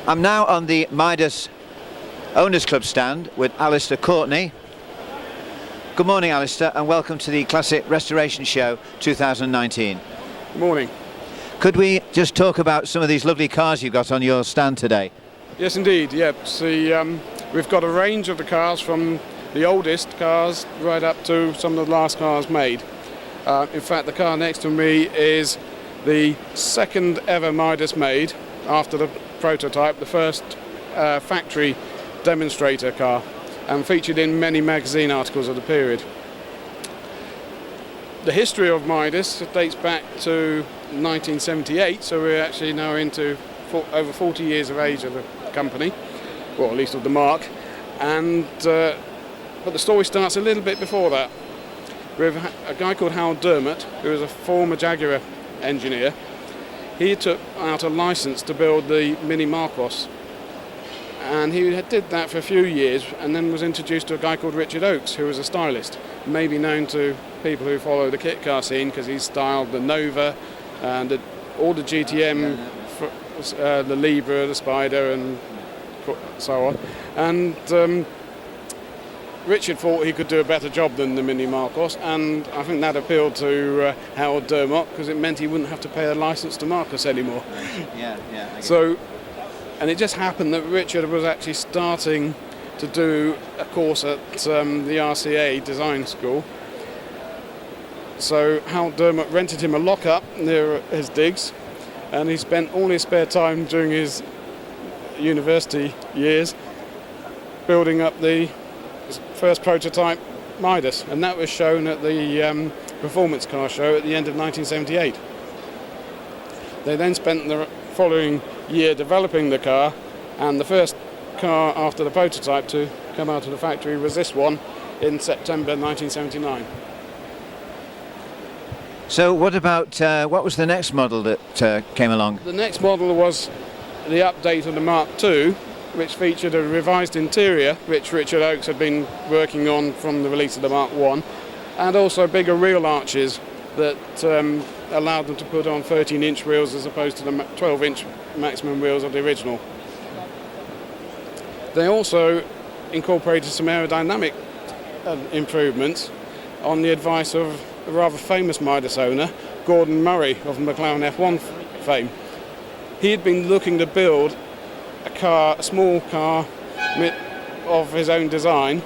I'm now on the Midas Owners Club stand with Alistair Courtney. Good morning, Alistair, and welcome to the Classic Restoration Show 2019. Good morning. Could we just talk about some of these lovely cars you've got on your stand today? Yes, indeed. Yep. We've got a range of the cars from the oldest cars right up to some of the last cars made. In fact, the car next to me is the second ever Midas made after the prototype, the first factory demonstrator car, and featured in many magazine articles of the period. The history of Midas dates back to 1978, so we're actually now into over 40 years of age of the company, or at least of the mark, and but the story starts a little bit before that. We have a guy called Howard Dermott, who was a former Jaguar engineer. He took out a license to build the Mini Marcos, and he did that for a few years and then was introduced to a guy called Richard Oakes, who was a stylist, maybe known to people who follow the kit car scene because he styled the Nova and all the GTM, the Libra, the Spider and so on. And Richard thought he could do a better job than the Mini Marcos, and I think that appealed to Howard Dermott because it meant he wouldn't have to pay a license to Marcos anymore. Yeah. So, and it just happened that Richard was actually starting to do a course at the RCA design school. So Howard Dermott rented him a lock-up near his digs, and he spent all his spare time during his university years building up the first prototype Midas, and that was shown at the performance car show at the end of 1978. They then spent the following year developing the car, and the first car after the prototype to come out of the factory was this one in September 1979. So what about, what was the next model that came along? The next model was the update of the Mark II, which featured a revised interior, which Richard Oakes had been working on from the release of the Mark I, and also bigger reel arches that allowed them to put on 13-inch wheels as opposed to the 12-inch maximum wheels of the original. They also incorporated some aerodynamic improvements on the advice of a rather famous Midas owner, Gordon Murray of the McLaren F1 fame. He had been looking to build a small car of his own design,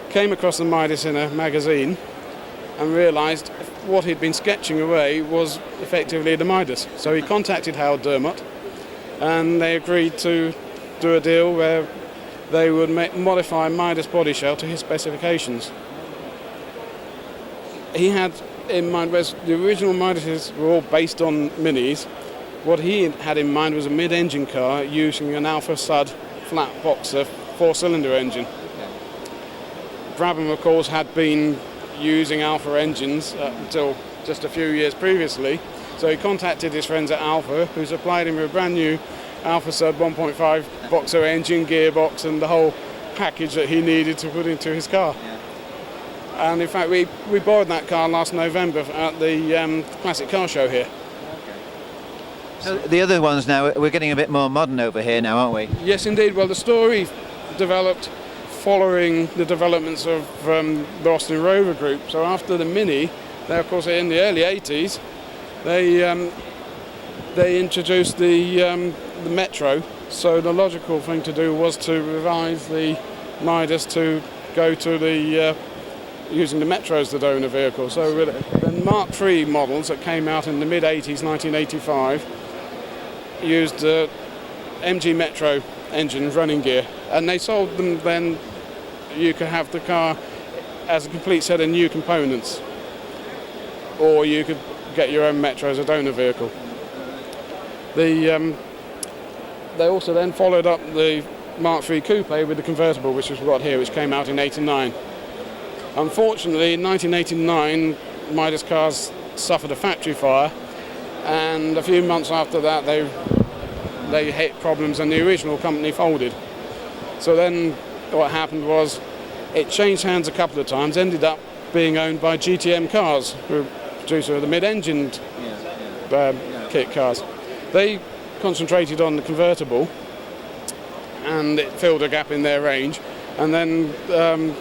came across the Midas in a magazine and realised what he'd been sketching away was effectively the Midas. So he contacted Howard Dermott and they agreed to do a deal where they would modify Midas body shell to his specifications. He had in mind, whereas the original Midases were all based on Minis, what he had in mind was a mid-engine car using an Alfa Sud flat boxer 4-cylinder engine. Brabham, of course, had been using Alfa engines until just a few years previously, so he contacted his friends at Alfa, who supplied him with a brand new Alfa Sud 1.5 boxer engine, gearbox and the whole package that he needed to put into his car. And in fact we borrowed that car last November at the Classic Car Show here. So the other ones now, we're getting a bit more modern over here now, aren't we? Yes, indeed. Well, the story developed following the developments of the Austin Rover Group. So after the Mini, they of course in the early 80s, they introduced the Metro. So the logical thing to do was to revise the Midas to go to the using the Metro as the donor vehicle. So the Mark III models that came out in the mid-80s, 1985, used MG Metro engine running gear, and they sold them then. You could have the car as a complete set of new components, or you could get your own Metro as a donor vehicle. They also then followed up the Mark III Coupe with the convertible, which was what here, which came out in '89. Unfortunately, in 1989, Midas Cars suffered a factory fire, and a few months after that, they hit problems, and the original company folded. So then, what happened was, it changed hands a couple of times, ended up being owned by GTM Cars, who are producer of the mid-engined kit cars. They concentrated on the convertible, and it filled a gap in their range. And then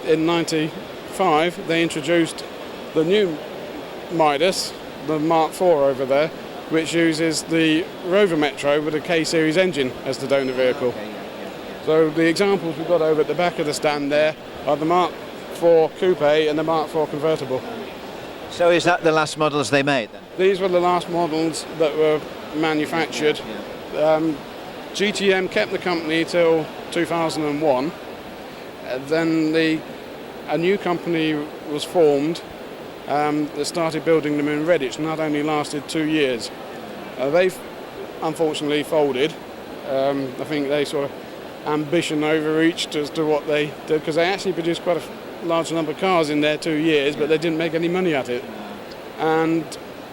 in '95 they introduced the new Midas, the Mark IV over there, which uses the Rover Metro with a K-Series engine as the donor vehicle. So the examples we've got over at the back of the stand there are the Mark IV Coupe and the Mark IV Convertible. So is that the last models they made then? These were the last models that were manufactured. GTM kept the company till 2001. Then a new company was formed that started building them in Redditch, and that only lasted 2 years. They've unfortunately folded. I think they sort of ambition overreached as to what they did, because they actually produced quite a large number of cars in their 2 years, but they didn't make any money at it. And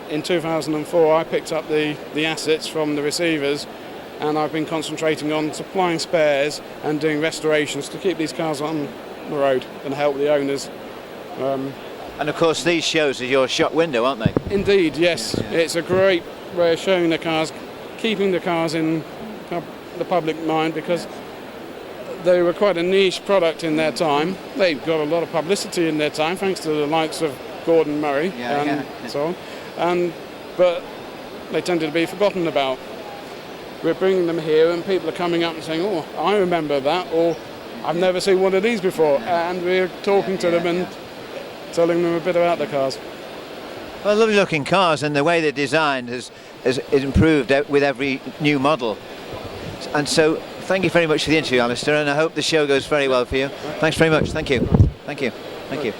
in 2004 I picked up the assets from the receivers, and I've been concentrating on supplying spares and doing restorations to keep these cars on the road and help the owners. And of course these shows are your shop window, aren't they? Indeed, yes. It's a great way of showing the cars, keeping the cars in the public mind, because they were quite a niche product in their time. They got a lot of publicity in their time, thanks to the likes of Gordon Murray and so on. But they tended to be forgotten about. We're bringing them here, and people are coming up and saying, "Oh, I remember that," or "I've never seen one of these before," and we're talking to them and telling them a bit about the cars. Well, lovely looking cars, and the way they're designed has improved with every new model. And so thank you very much for the interview, Alistair, and I hope the show goes very well for you. Thanks very much. Thank you. Thank you. Thank you.